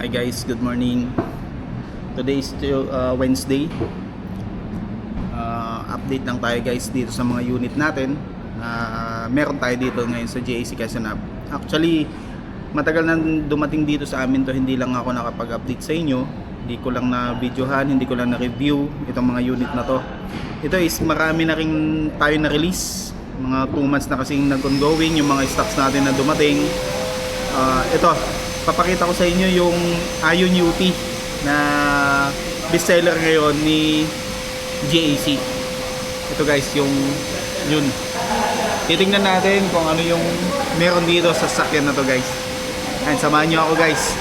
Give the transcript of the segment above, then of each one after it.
Hi guys, good morning. Today is Wednesday. Update lang tayo guys dito sa mga unit natin. Meron tayo dito ngayon sa JAC Quezon Hub. Actually, matagal nang dumating dito sa amin to, hindi lang ako nakapag-update sa inyo. Hindi ko lang na videohan, hindi ko lang na review itong mga unit na to. Ito is marami na rin tayo na release. Mga 2 months na kasing nag-ongoing yung mga stocks natin na dumating. Ito, papakita ko sa inyo yung Ion UT na bestseller ngayon ni JAC. Ito guys, yung yun. Titingnan natin kung ano yung meron dito sa sasakyan na to guys. Ayan, samahan nyo ako guys.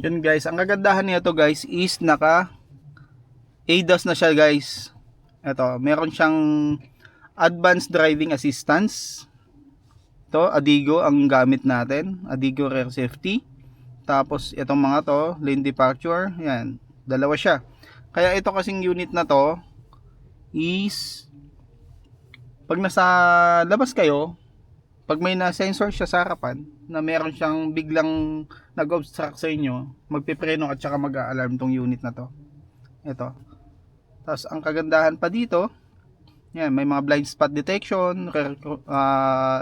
Yun guys, ang kagandahan nito guys is naka ADAS na siya guys. Ito, meron siyang Advanced Driving Assistance. Ito, Adigo ang gamit natin, Adigo Rear Safety. Tapos itong mga to, lane departure, yan, dalawa siya. Kaya ito kasing unit na to is pag nasa labas kayo, pag may na-sensor siya sa harapan na meron siyang biglang nag-obstruct sa inyo, magpipreno at saka mag-a-alarm tong unit na to. Ito. Tapos ang kagandahan pa dito, yan, may mga blind spot detection,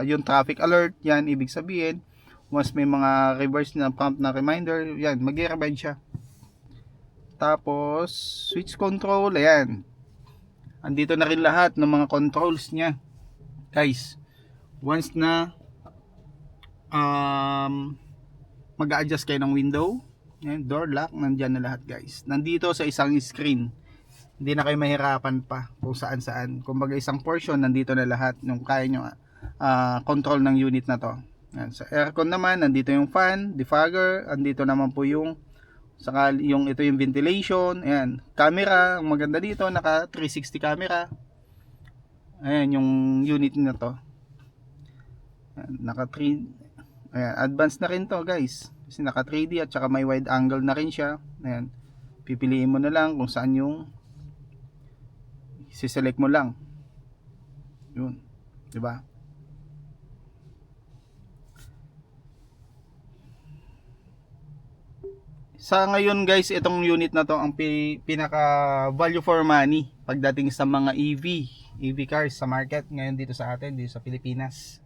yung traffic alert, yan, ibig sabihin, once may mga reverse na prompt na reminder, yan, mag-remind siya. Tapos, switch control, ayan. Andito na rin lahat ng mga controls niya. Guys, once na mag-a-adjust kayo ng window, yan, door lock, nandyan na lahat guys. Nandito sa isang screen. Hindi na kayo mahirapan pa kung saan. Kumbaga isang portion, nandito na lahat yung kaya nyo control ng unit na to. Yan. Sa aircon naman, nandito yung fan, defogger, andito naman po yung ito yung ventilation. Ayan. Camera, ang maganda dito, naka 360 camera. Ayan yung unit na to. Ayan, naka 3, ayan, advanced na rin to guys. Kasi naka 3D at saka may wide angle na rin siya. Ayan. Pipiliin mo na lang kung saan yung siselect mo lang. Yun. 'Di ba? Sa ngayon guys, itong unit na to ang pinaka value for money pagdating sa mga EV cars sa market ngayon dito sa atin, dito sa Pilipinas.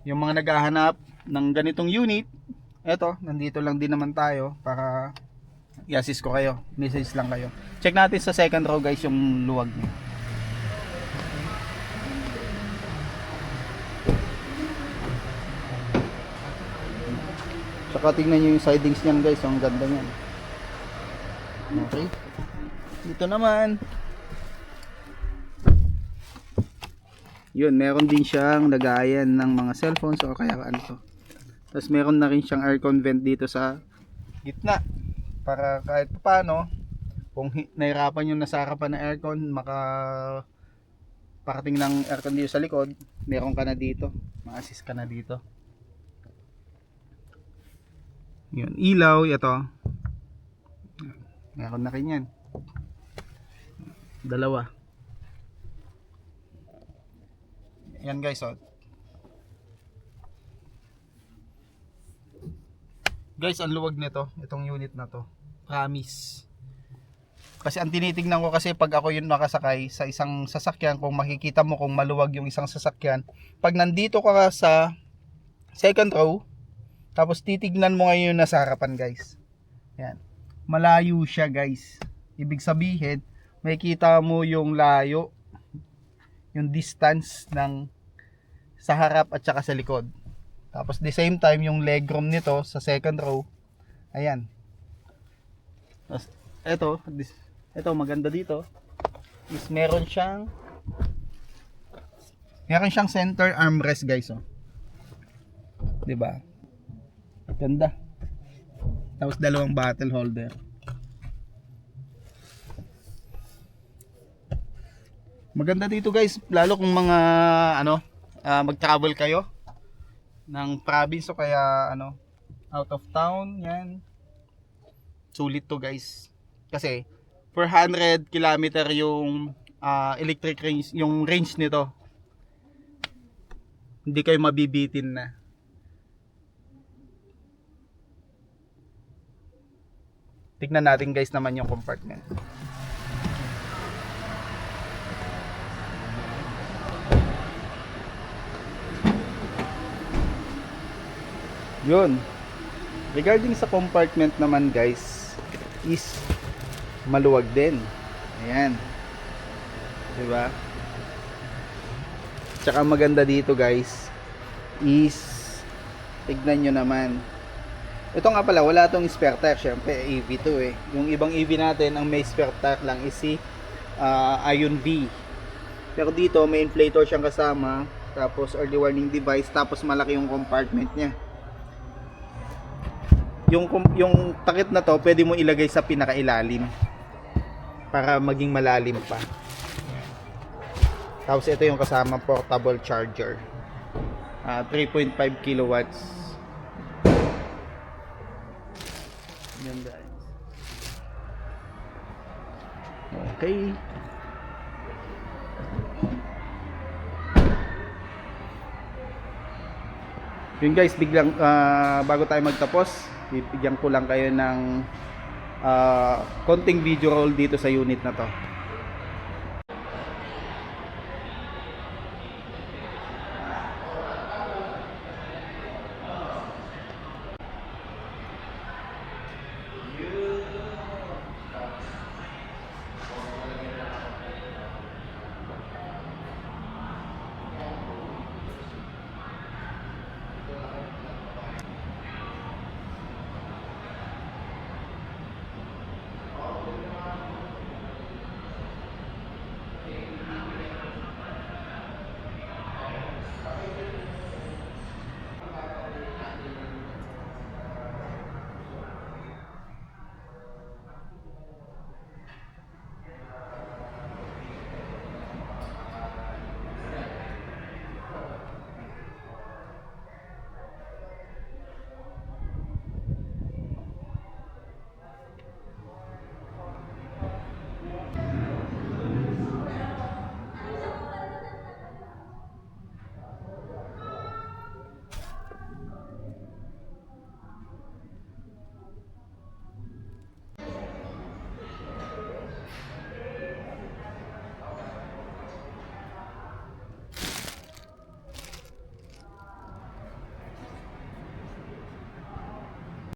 Yung mga naghahanap ng ganitong unit, eto, nandito lang din naman tayo para i-assist ko kayo, message lang kayo. Check natin sa second row guys yung luwag niya. Saka tingnan nyo yung sidings niyan guys, ang ganda niyan. Okay. Dito naman, yun, meron din siyang lagayan ng mga cellphones o kaya ano to. Tapos meron na rin siyang aircon vent dito sa gitna para kahit paano kung nahirapan yung nasa harapan ng aircon parating ng aircon dito sa likod, meron ka na dito, ma-assist ka na dito. Yun, ilaw, ito meron na rin yan, dalawa. Yan guys, oh. Guys, ang luwag nito, itong unit na to, promise. Kasi ang tinitingnan ko kasi pag ako yun nakasakay sa isang sasakyan, kung makikita mo kung maluwag yung isang sasakyan, pag nandito ka sa second row, tapos titignan mo ngayon na sa harapan guys, yan, malayo siya guys. Ibig sabihin, makikita mo yung layo, yung distance ng sa harap at saka sa likod. Tapos the same time yung legroom nito sa second row, ayan. Tapos ito maganda dito is meron siyang center armrest guys, oh. 'Di ba? Ganda. Tapos dalawang bottle holder. Maganda dito guys, lalo kung mga mag-travel kayo ng province o kaya out of town, yan. Sulit to guys. Kasi 400 kilometer yung electric range, yung range nito. Hindi kayo mabibitin na. tignan natin guys naman yung compartment. Yun. Regarding sa compartment naman guys, is maluwag din. Ayan. Diba? Tsaka maganda dito guys is tignan nyo naman. Ito nga pala, wala tong spare tire. Syempre, EV to eh. Yung ibang EV natin, ang may spare tire lang is si Ion V. Pero dito, may inflator siyang kasama. Tapos, early warning device. Tapos, malaki yung compartment niya. Yung takip na to, pwede mo ilagay sa pinakailalim. Para maging malalim pa. Tapos, ito yung kasama portable charger. 3.5 kilowatts. Yan guys. Okay. Yun guys, biglang bago tayo magtapos, bibigyan ko lang kayo ng konting video roll dito sa unit na to.